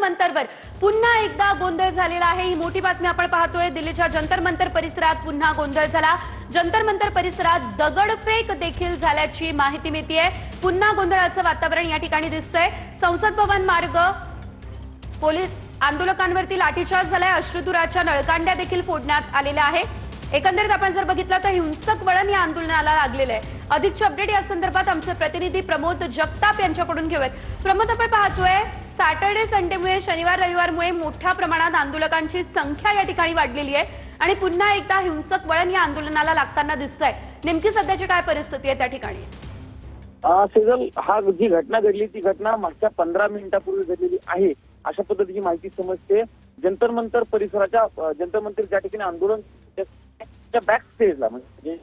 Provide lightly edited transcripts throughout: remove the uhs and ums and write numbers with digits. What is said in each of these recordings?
मंतरवर पुन्हा एकदा गोंधळ झालेला आहे। ही मोठी बातमी आपण पाहतोय। दिल्लीच्या जंतर मंतर परिसरात पुन्हा गोंधळ झाला। जंतर मंतर परिसरात दगडफेक देखील झाल्याची माहिती मिळतेय। पुन्हा गोंधळाचं वातावरण या ठिकाणी दिसतंय। संसद भवन मार्ग पोलीस आंदोलकांवरती लाठीचार्ज झालाय। अश्रुधुराच्या नळकांड्या देखील फोडण्यात आलेल्या आहे। एकंदरीत आपण जर बघितलं तर हिंसक वळण या आंदोलनाला लागलेलं आहे। अधिकचे अपडेट या संदर्भात आमचे प्रतिनिधी प्रमोद जगताप यांच्याकडून घेऊयात। प्रमोद, आपण पाहतोय सॅटर्डे संडेमुळे शनिवार रविवारमुळे मोठ्या प्रमाणात आंदोलकांची संख्या या ठिकाणी वाढलेली आहे आणि पुन्हा एकदा हिंसक वळण या आंदोलनाला लागताना दिसतंय। नेमकी सध्याची काय परिस्थिती आहे त्या ठिकाणी? सेजल, हा जी घटना घडली ती घटना मागच्या 15 मिनिटांपूर्वी घडलेली आहे अशा पद्धतीची माहिती समजते। जंतर मंतर परिसराच्या जंतर मंतर ज्या ठिकाणी आंदोलन त्या बॅक स्टेजला म्हणजे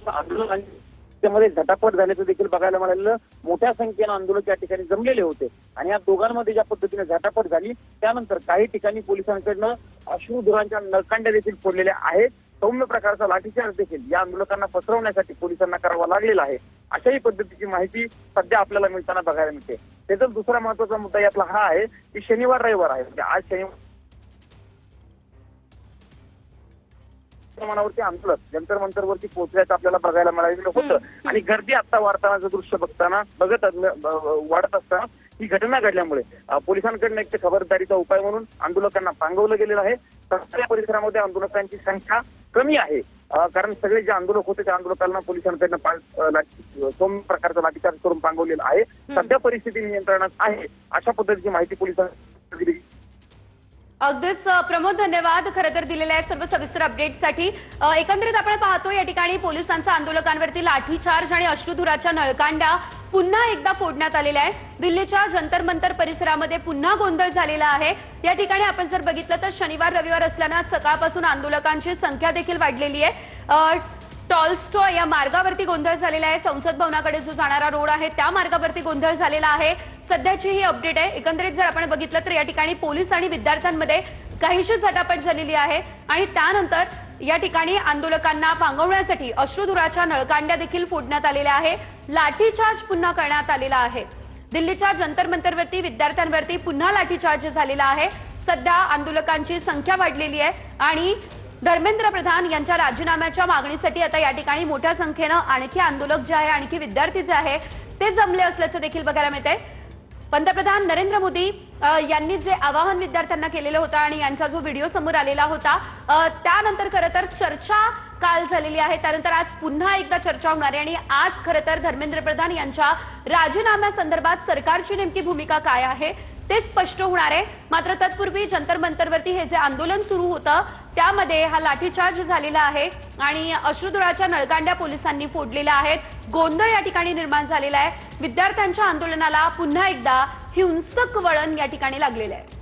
आंदोलन त्यामध्ये झटापट झाल्याचं देखील बघायला मिळालेलं। मोठ्या संख्येनं आंदोलक या ठिकाणी जमलेले होते आणि या दोघांमध्ये ज्या पद्धतीने झटापट झाली त्यानंतर काही ठिकाणी पोलिसांकडनं अश्रुधुरांच्या नळकांड्या देखील फोडलेल्या आहेत। सौम्य प्रकारचा लाठीचार्ज देखील या आंदोलकांना पसरवण्यासाठी पोलिसांना करावा लागलेला आहे अशाही पद्धतीची माहिती सध्या आपल्याला मिळताना बघायला मिळते। त्याचा दुसरा महत्वाचा मुद्दा यातला हा आहे की शनिवार रविवार आहे, म्हणजे आज शनिवार प्रमाणावरती आंदोलक जंतर मंतरवरती पोहोचल्याचं आपल्याला बघायला मिळालेलं होतं आणि गर्दी आता वाढतानाचं दृश्य वाढत असताना ही घटना घडल्यामुळे पोलिसांकडून एक खबरदारीचा उपाय म्हणून आंदोलकांना पांगवलं गेलेलं आहे। या परिसरामध्ये आंदोलकांची संख्या कमी आहे कारण सगळे जे आंदोलक होते त्या आंदोलकांना पोलिसांकडनं सौम्य प्रकारचा लाठीचार्ज करून पांगवलेला आहे। सध्या परिस्थिती नियंत्रणात आहे अशा पद्धतीची माहिती पोलिसांनी दिली। अगदीच प्रमोद, धन्यवाद खरं तर दिलेल्या सर्व सविस्तर अपडेटसाठी। एकंदरीत आपण पाहतो या ठिकाणी पोलिसांचा आंदोलकांवरती लाठीचार्ज आणि अश्रुधुराच्या नळकांड्या पुन्हा एकदा फोडण्यात आलेल्या आहे। दिल्लीच्या जंतर मंतर परिसरामध्ये पुन्हा गोंधळ झालेला आहे। या ठिकाणी आपण जर बघितलं तर शनिवार रविवार असल्यानं सकाळपासून आंदोलकांची संख्या देखील वाढलेली आहे। टॉलस्टॉय या मार्गावरती गोंधळ झालेला आहे। संसद भवनाकडे जो जाणारा रोड आहे त्या मार्गावरती गोंधळ झालेला आहे। सध्याची ही अपडेट आहे। एकंदरीत जर आपण बघितलं तर या ठिकाणी पोलीस आणि विद्यार्थ्यांमध्ये काहीशी झटापट झालेली आहे आणि त्यानंतर या ठिकाणी आंदोलकांना पांगवण्यासाठी अश्रुधुराच्या नळकांड्या देखील फोडण्यात आलेल्या आहे। लाठीचार्ज पुन्हा करण्यात आलेला आहे। दिल्लीच्या जंतर मंतरवरती विद्यार्थ्यांवरती पुन्हा लाठीचार्ज झालेला आहे। सध्या आंदोलकांची संख्या वाढलेली आहे आणि धर्मेंद्र प्रधान यांच्या राजीनाम्याच्या मागणीसाठी आता या ठिकाणी मोठ्या संख्येनं आणखी आंदोलक जे आहे आणखी विद्यार्थी जे आहे ते जमले असल्याचं देखील बघायला मिळतंय। पंतप्रधान नरेंद्र मोदी यांनी जे आवाहन विद्यार्थ्यांना केलेलं होतं आणि यांचा जो व्हिडिओ समोर आलेला होता त्यानंतर खरं तर चर्चा काल झालेली आहे। त्यानंतर आज पुन्हा एकदा चर्चा होणार आहे आणि आज खरं तर धर्मेंद्र प्रधान यांच्या राजीनाम्यासंदर्भात सरकारची नेमकी भूमिका काय आहे ते स्पष्ट होणार आहे। मात्र तत्पूर्वी जंतर मंतरवरती हे जे आंदोलन सुरू होतं त्यामध्ये हा लाठीचार्ज झालेला आहे आणि अश्रुधुराच्या नळकांड्या पोलिसांनी फोडलेल्या आहेत। गोंधळ या ठिकाणी निर्माण झालेला आहे। विद्यार्थ्यांच्या आंदोलनाला पुन्हा एकदा हिंसक वळण या ठिकाणी लागलेलं आहे।